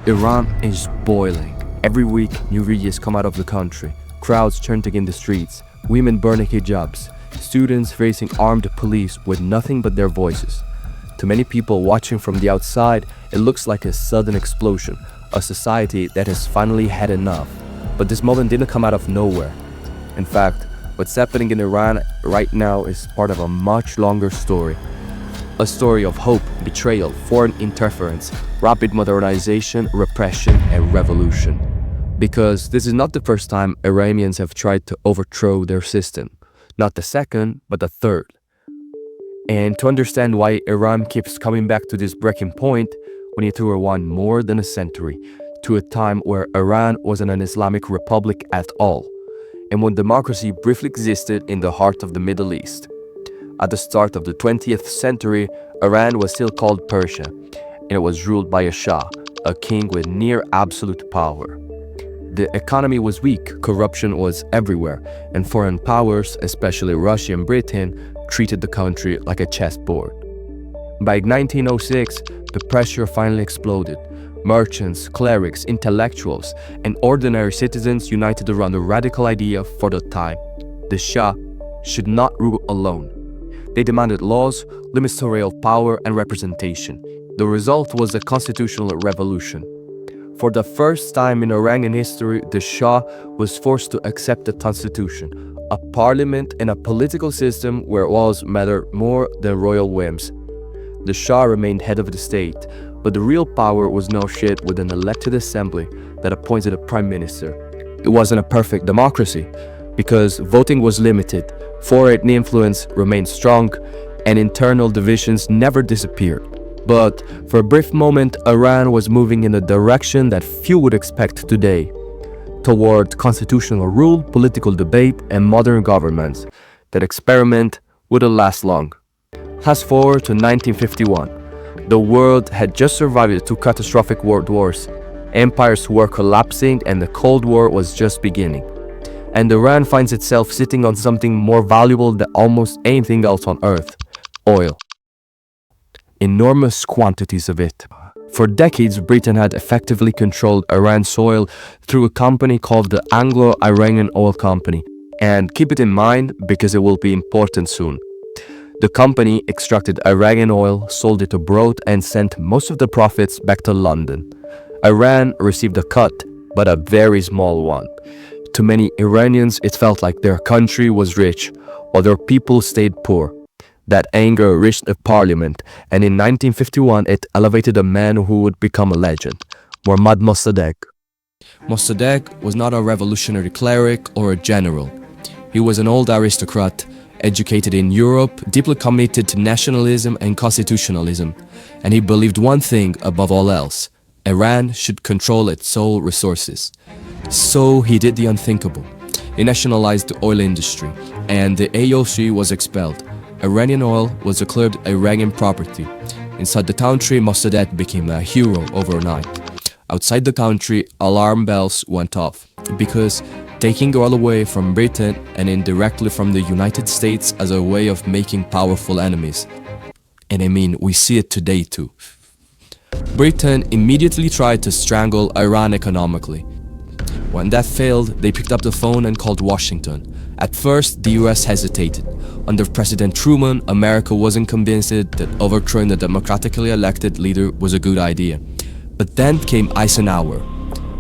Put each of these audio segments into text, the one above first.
Iran is boiling. Every week, new videos come out of the country. Crowds chanting in the streets, women burning hijabs, students facing armed police with nothing but their voices. To many people watching from the outside, it looks like a sudden explosion, a society that has finally had enough. But this moment didn't come out of nowhere. In fact, what's happening in Iran right now is part of a much longer story. A story of hope, betrayal, foreign interference, rapid modernization, repression, and revolution. Because this is not the first time Iranians have tried to overthrow their system. Not the second, but the third. And to understand why Iran keeps coming back to this breaking point, we need to rewind more than a century, to a time where Iran wasn't an Islamic republic at all, and when democracy briefly existed in the heart of the Middle East. At the start of the 20th century, Iran was still called Persia, and it was ruled by a Shah, a king with near absolute power. The economy was weak, corruption was everywhere, and foreign powers, especially Russia and Britain, treated the country like a chessboard. By 1906, the pressure finally exploded. Merchants, clerics, intellectuals, and ordinary citizens united around a radical idea for the time. The Shah should not rule alone. They demanded laws, limits to royal power, and representation. The result was a constitutional revolution. For the first time in Iranian history, the Shah was forced to accept a constitution, a parliament, and a political system where laws matter more than royal whims. The Shah remained head of the state, but the real power was now shared with an elected assembly that appointed a prime minister. It wasn't a perfect democracy, because voting was limited, foreign influence remained strong, and internal divisions never disappeared. But for a brief moment, Iran was moving in a direction that few would expect today, toward constitutional rule, political debate, and modern governments. That experiment wouldn't last long. Fast forward to 1951. The world had just survived two catastrophic world wars. Empires were collapsing and the Cold War was just beginning. And Iran finds itself sitting on something more valuable than almost anything else on earth: oil. Enormous quantities of it. For decades, Britain had effectively controlled Iran's oil through a company called the Anglo-Iranian Oil Company. And keep it in mind because it will be important soon. The company extracted Iranian oil, sold it abroad, and sent most of the profits back to London. Iran received a cut, but a very small one. To many Iranians, it felt like their country was rich, while their people stayed poor. That anger reached the parliament, and in 1951 it elevated a man who would become a legend, Mohammed Mossadegh. Mossadegh was not a revolutionary cleric or a general. He was an old aristocrat, educated in Europe, deeply committed to nationalism and constitutionalism, and he believed one thing above all else: Iran should control its oil resources. So he did the unthinkable. He nationalized the oil industry, and the AOC was expelled. Iranian oil was declared Iranian property. Inside the country, Mossadegh became a hero overnight. Outside the country, alarm bells went off, because taking oil away from Britain and indirectly from the United States as a way of making powerful enemies. And I mean, we see it today too. Britain immediately tried to strangle Iran economically. When that failed, they picked up the phone and called Washington. At first, the US hesitated. Under President Truman, America wasn't convinced that overthrowing the democratically elected leader was a good idea. But then came Eisenhower.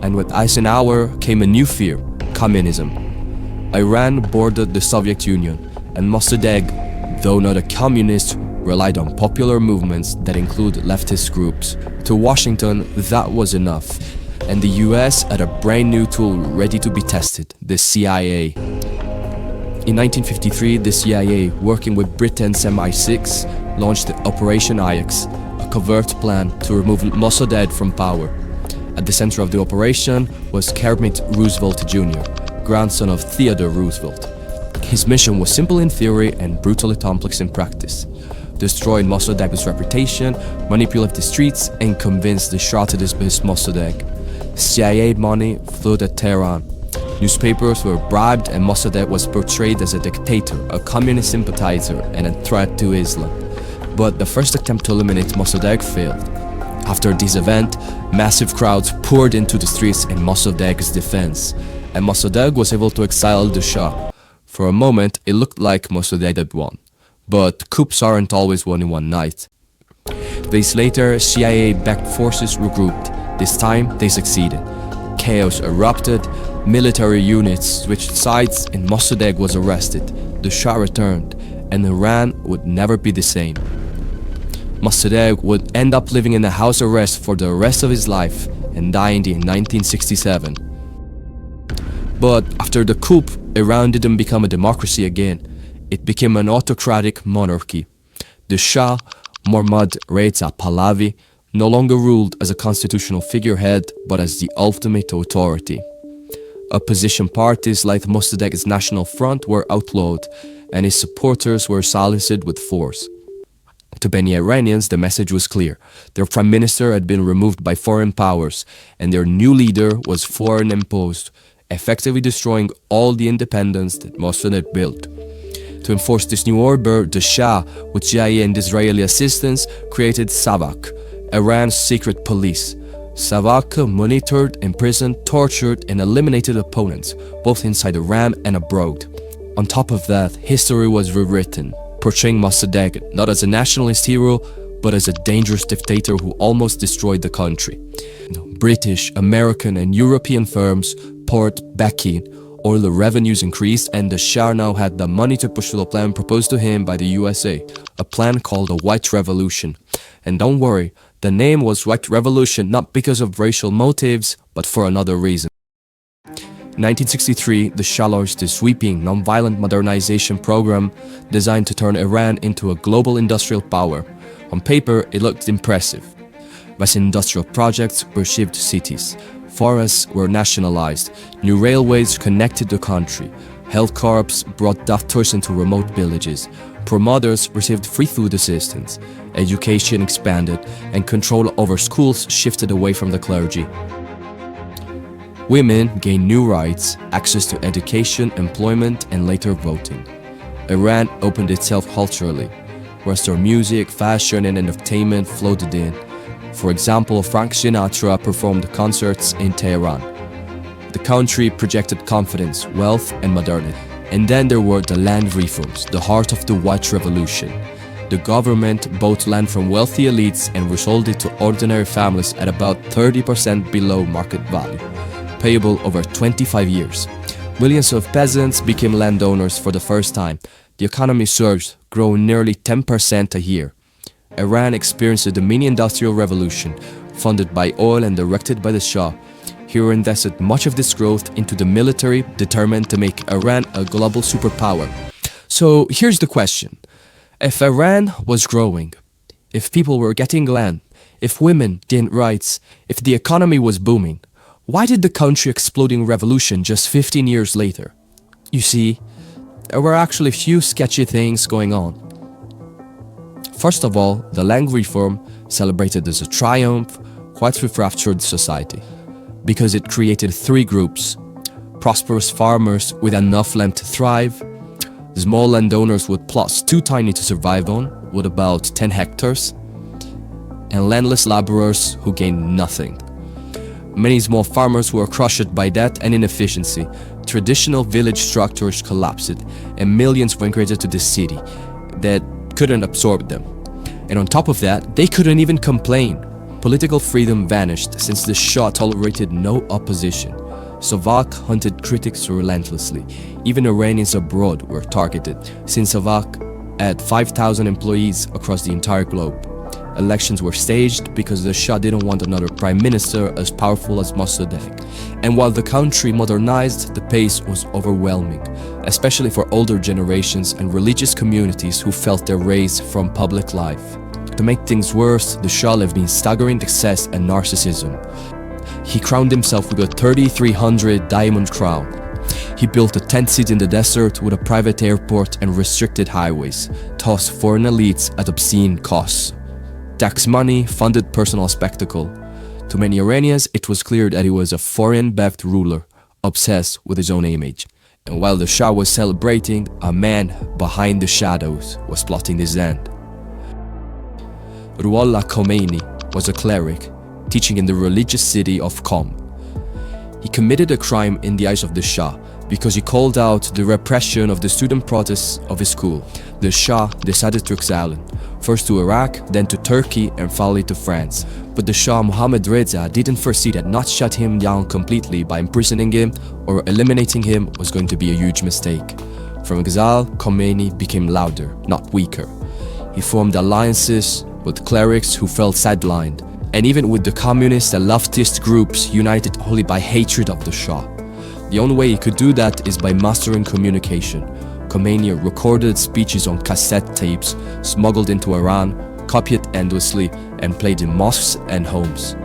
And with Eisenhower came a new fear: communism. Iran bordered the Soviet Union, and Mossadegh, though not a communist, relied on popular movements that include leftist groups. To Washington, that was enough. And the US had a brand new tool ready to be tested: the CIA. In 1953, the CIA, working with Britain's MI6, launched Operation Ajax, a covert plan to remove Mossadegh from power. At the center of the operation was Kermit Roosevelt Jr., grandson of Theodore Roosevelt. His mission was simple in theory and brutally complex in practice: destroy Mossadegh's reputation, manipulate the streets, and convince the Shah to dismiss Mossadegh. CIA money flowed at Tehran. Newspapers were bribed, and Mossadegh was portrayed as a dictator, a communist sympathizer, and a threat to Islam. But the first attempt to eliminate Mossadegh failed. After this event, massive crowds poured into the streets in Mossadegh's defense, and Mossadegh was able to exile the Shah. For a moment, it looked like Mossadegh had won. But coups aren't always won in one night. Days later, CIA-backed forces regrouped. This time, they succeeded. Chaos erupted, military units switched sides, and Mossadegh was arrested. The Shah returned, and Iran would never be the same. Mossadegh would end up living in a house arrest for the rest of his life and dying in 1967. But after the coup, Iran didn't become a democracy again. It became an autocratic monarchy. The Shah, Mohammed Reza Pahlavi, no longer ruled as a constitutional figurehead but as the ultimate authority. Opposition parties like Mossadegh's National Front were outlawed, and his supporters were silenced with force. To many Iranians, the message was clear. Their prime minister had been removed by foreign powers, and their new leader was foreign imposed, effectively destroying all the independence that Mossadegh built. To enforce this new order, the Shah, with CIA and Israeli assistance, created Savak, Iran's secret police. Savak monitored, imprisoned, tortured, and eliminated opponents, both inside Iran and abroad. On top of that, history was rewritten, portraying Mossadegh not as a nationalist hero, but as a dangerous dictator who almost destroyed the country. British, American, and European firms poured back in. Oil revenues increased, and the Shah now had the money to push the plan proposed to him by the USA, a plan called the White Revolution. And don't worry, the name was White Revolution not because of racial motives, but for another reason. In 1963, the Shah launched a sweeping, non-violent modernization program designed to turn Iran into a global industrial power. On paper, it looked impressive. Vast industrial projects reshaped cities. Forests were nationalized. New railways connected the country. Health corps brought doctors into remote villages. Poor mothers received free food assistance. Education expanded, and control over schools shifted away from the clergy. Women gained new rights, access to education, employment, and later voting. Iran opened itself culturally. Western music, fashion, and entertainment flooded in. For example, Frank Sinatra performed concerts in Tehran. The country projected confidence, wealth, and modernity. And then there were the land reforms, the heart of the White Revolution. The government bought land from wealthy elites and resold it to ordinary families at about 30% below market value, payable over 25 years. Millions of peasants became landowners for the first time. The economy surged, growing nearly 10% a year. Iran experienced a mini-industrial revolution, funded by oil and directed by the Shah. He invested much of this growth into the military, determined to make Iran a global superpower. So here's the question. If Iran was growing, if people were getting land, if women gained rights, if the economy was booming, why did the country explode in revolution just 15 years later? You see, there were actually a few sketchy things going on. First of all, the land reform, celebrated as a triumph, quite fractured society, because it created three groups: prosperous farmers with enough land to thrive, small landowners with plots too tiny to survive on, with about 10 hectares, and landless laborers who gained nothing. Many small farmers were crushed by debt and inefficiency. Traditional village structures collapsed, and millions migrated to the city that couldn't absorb them. And on top of that, they couldn't even complain. Political freedom vanished since the Shah tolerated no opposition. Savak hunted critics relentlessly. Even Iranians abroad were targeted, since Savak had 5,000 employees across the entire globe. Elections were staged because the Shah didn't want another prime minister as powerful as Mossadegh. And while the country modernized, the pace was overwhelming, especially for older generations and religious communities who felt their raise from public life. To make things worse, the Shah lived in staggering excess and narcissism. He crowned himself with a 3,300 diamond crown. He built a tent city in the desert with a private airport and restricted highways, tossed foreign elites at obscene costs. Tax money funded personal spectacle. To many Iranians, it was clear that he was a foreign-backed ruler, obsessed with his own image. And while the Shah was celebrating, a man behind the shadows was plotting his end. Ruhollah Khomenei, was a cleric teaching in the religious city of Qom. He committed a crime in the eyes of the Shah because he called out the repression of the student protests of his school. The Shah decided to exile him, first to Iraq, then to Turkey, and finally to France. But the Shah Mohammed Reza didn't foresee that not shut him down completely by imprisoning him or eliminating him was going to be a huge mistake. From exile, Khomeini became louder, not weaker. He formed alliances with clerics who felt sidelined, and even with the communist and leftist groups united only by hatred of the Shah. The only way he could do that is by mastering communication. Khomeini recorded speeches on cassette tapes, smuggled into Iran, copied endlessly, and played in mosques and homes.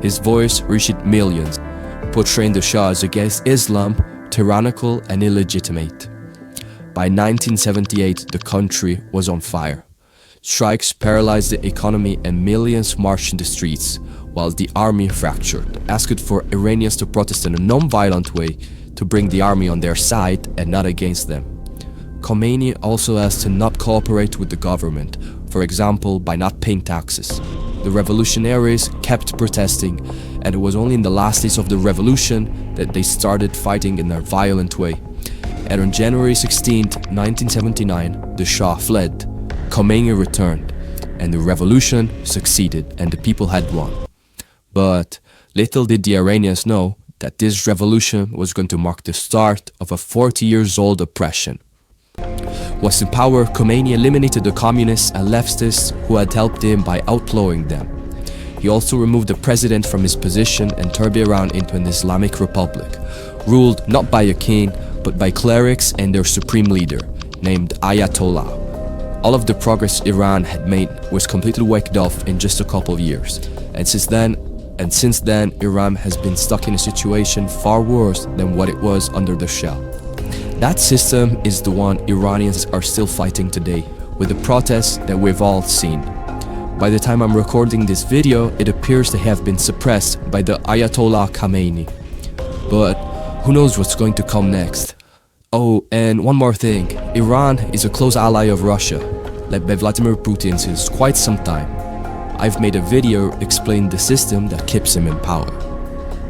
His voice reached millions, portraying the Shah as against Islam, tyrannical and illegitimate. By 1978, the country was on fire. Strikes paralyzed the economy and millions marched in the streets, while the army fractured, asked for Iranians to protest in a non-violent way to bring the army on their side and not against them. Khomeini also asked to not cooperate with the government, for example by not paying taxes. The revolutionaries kept protesting, and it was only in the last days of the revolution that they started fighting in a violent way. And on January 16, 1979, the Shah fled. Khomeini returned, and the revolution succeeded and the people had won. But little did the Iranians know that this revolution was going to mark the start of a 40-year-old oppression. Once in power, Khomeini eliminated the communists and leftists who had helped him by outlawing them. He also removed the president from his position and turned Iran into an Islamic republic, ruled not by a king, but by clerics and their supreme leader, named Ayatollah. All of the progress Iran had made was completely wiped off in just a couple of years, and since then, Iran has been stuck in a situation far worse than what it was under the Shah. That system is the one Iranians are still fighting today, with the protests that we've all seen. By the time I'm recording this video, it appears to have been suppressed by the Ayatollah Khomeini. But who knows what's going to come next? Oh, and one more thing, Iran is a close ally of Russia, led by Vladimir Putin since quite some time. I've made a video explaining the system that keeps him in power.